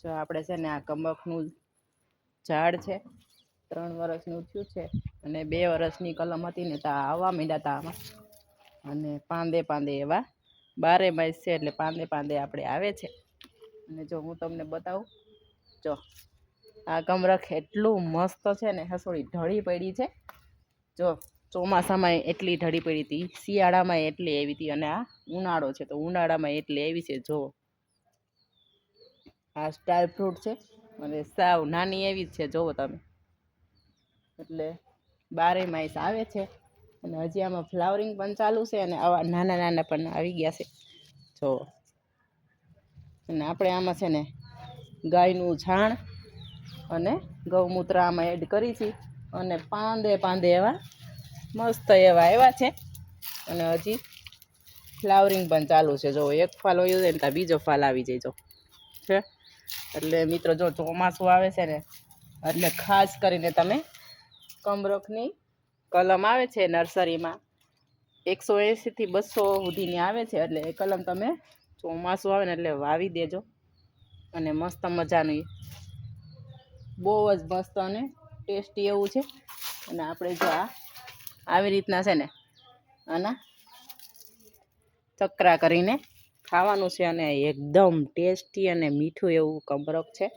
જો આપણે છે ને આ કમકનું ઝાડ છે 3 વર્ષનું થયું છે અને 2 વર્ષની કલમ હતી ને તો આવવા માંડ્યા હતા આમાં અને પાંદે પાંદે એવા 12 માસ છે એટલે પાંદે પાંદે આપણે આવે છે અને જો હું તમને બતાવું જો આ કમરખ એટલું મસ્ત છે ને હસોડી ઢળી પડી છે જો ચોમાસામાં એટલી ઢળી પડી હતી શિયાળામાં એટલી આવી હતી અને આ ઉનાળો છે તો ઉનાળામાં એટલી આવી છે જો આ સ્ટાર ફ્રૂટ છે અને સાવ નાની એવી જ છે જોવો તમે એટલે 12 માસ આવે છે અને હજી આમાં ફ્લાવરિંગ પણ ચાલુ છે અને આવા નાના નાના પણ આવી ગયા છે જો અને આપણે આમાં છે ને ગાયનું છાણ અને ગૌમૂત્ર આમાં એડ કરી છે અને પાંદે પાંદે એવા મસ્ત એવા આવ્યા છે અને હજી ફ્લાવરિંગ પણ ચાલુ છે જો એક ફાલ હોય ને ત્યાં બીજો ફાલ આવી જાય જો છે એટલે મિત્રો જો ચોમાસું આવે છે ને એટલે ખાસ કરીને તમે કમરખની કલમ આવે છે નર્સરીમાં 180 થી 200 સુધીની આવે છે એટલે એ કલમ તમે ચોમાસું આવે ને એટલે વાવી દેજો અને મસ્ત મજાનું બહુ જ મસ્ત અને ટેસ્ટી એવું છે અને આપણે જો આવી રીતના છે ને આના ચકરા કરીને ખાવાનું છે અને એકદમ ટેસ્ટી અને મીઠું એવું કમરખ છે